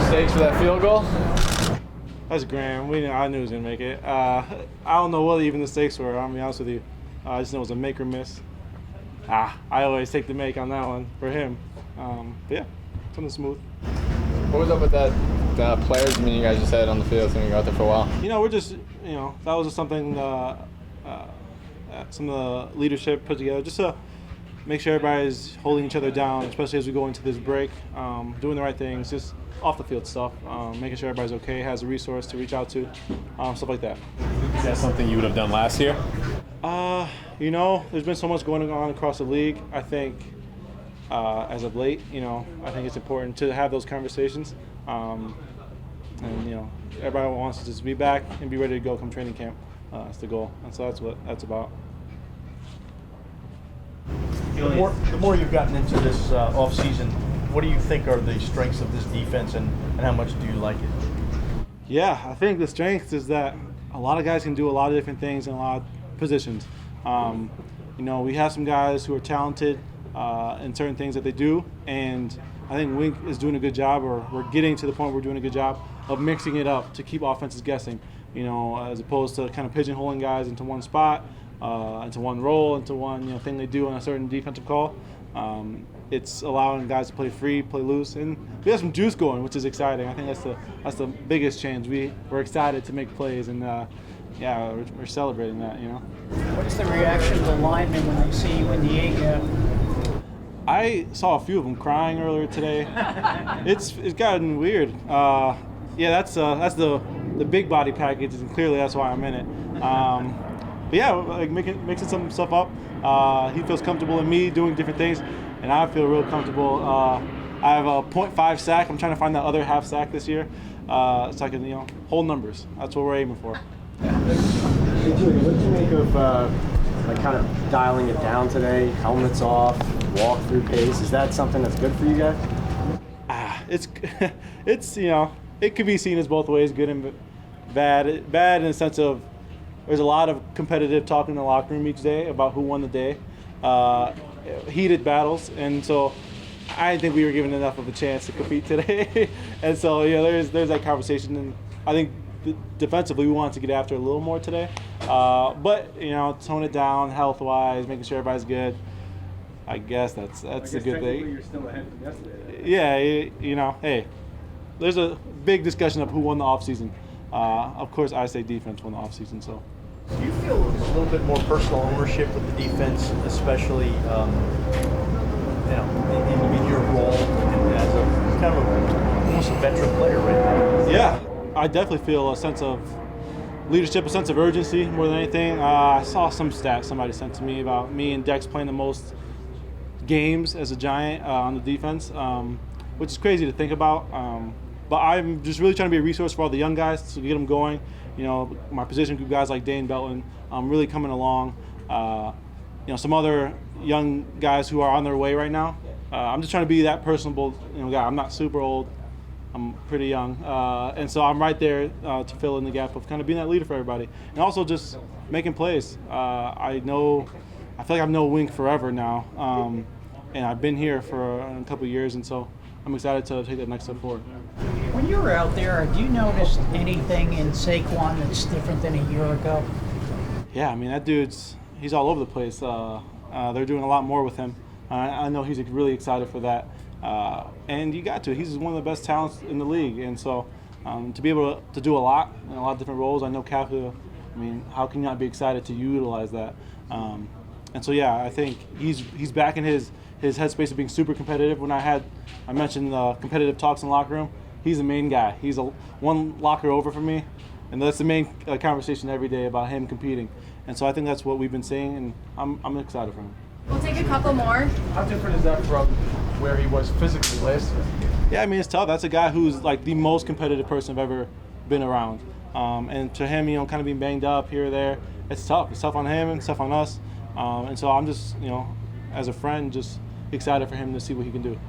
stakes for that field goal? That's grand. I knew he was going to make it. I don't know what even the stakes were, I'll be honest with you. I just know it was a make or miss. I always take the make on that one for him. But yeah, something smooth. What was up with that players meeting you guys just had on the field when you got there for a while? We're just, that was just something some of the leadership put together just to make sure everybody's holding each other down, especially as we go into this break, doing the right things, just off the field stuff, making sure everybody's okay, has a resource to reach out to, stuff like that. Is that something you would have done last year? There's been so much going on across the league. I think as of late, I think it's important to have those conversations. Everybody wants to just be back and be ready to go come training camp. That's the goal, and so that's what that's about. The more you've gotten into this off-season, what do you think are the strengths of this defense, and how much do you like it? Yeah, I think the strength is that a lot of guys can do a lot of different things in a lot of positions. We have some guys who are talented in certain things that they do, and I think Wink is doing a good job, or we're getting to the point where we're doing a good job of mixing it up to keep offenses guessing, as opposed to kind of pigeonholing guys into one spot, into one role, into one thing they do on a certain defensive call. It's allowing guys to play free, play loose, and we have some juice going, which is exciting. I think that's the biggest change. We're excited to make plays, and we're celebrating that. What's the reaction of the linemen when they see you in the A-gap? I saw a few of them crying earlier today. It's gotten weird. That's the big body package, and clearly that's why I'm in it. Mixing some stuff up. He feels comfortable in me doing different things, and I feel real comfortable. I have a .5 sack. I'm trying to find that other half sack this year, so I can hold numbers. That's what we're aiming for. Hey Julian, what did you make of kind of dialing it down today? Helmets off, walk through pace. Is that something that's good for you guys? It's it could be seen as both ways, good and bad. Bad in the sense of there's a lot of competitive talk in the locker room each day about who won the day, heated battles, and so I didn't think we were given enough of a chance to compete today. And so there's that conversation, and I think defensively we wanted to get after a little more today, but tone it down health-wise, making sure everybody's good. I guess that's a good thing. You're still ahead from yesterday. Yeah, hey, there's a big discussion of who won the offseason. Of course, I say defense won the offseason. So, do you feel a little bit more personal ownership with the defense, especially in your role and as a kind of almost a veteran player right now? Yeah, I definitely feel a sense of leadership, a sense of urgency more than anything. I saw some stats somebody sent to me about me and Dex playing the most games as a Giant on the defense, which is crazy to think about. But I'm just really trying to be a resource for all the young guys to get them going. My position group guys like Dane Belton, really coming along. Some other young guys who are on their way right now. I'm just trying to be that personable guy. I'm not super old. I'm pretty young, and so I'm right there to fill in the gap of kind of being that leader for everybody, and also just making plays. I feel like I've known Wink forever now, and I've been here for a couple of years, and so I'm excited to take that next step forward. When you were out there, have you noticed anything in Saquon that's different than a year ago? Yeah, I mean that he's all over the place. They're doing a lot more with him. I know he's really excited for that. And you got to. He's one of the best talents in the league, and so to be able to do a lot in a lot of different roles. I know Kappa. I mean, how can you not be excited to utilize that? And so I think he's back in his headspace of being super competitive. When I mentioned competitive talks in the locker room, he's the main guy. He's one locker over from me, and that's the main conversation every day about him competing. And so I think that's what we've been seeing, and I'm excited for him. We'll take a couple more. How different is that from where he was physically last year? Yeah, I mean, it's tough. That's a guy who's like the most competitive person I've ever been around. And to him, kind of being banged up here or there, it's tough. It's tough on him and tough on us. And so I'm just, as a friend, just excited for him to see what he can do.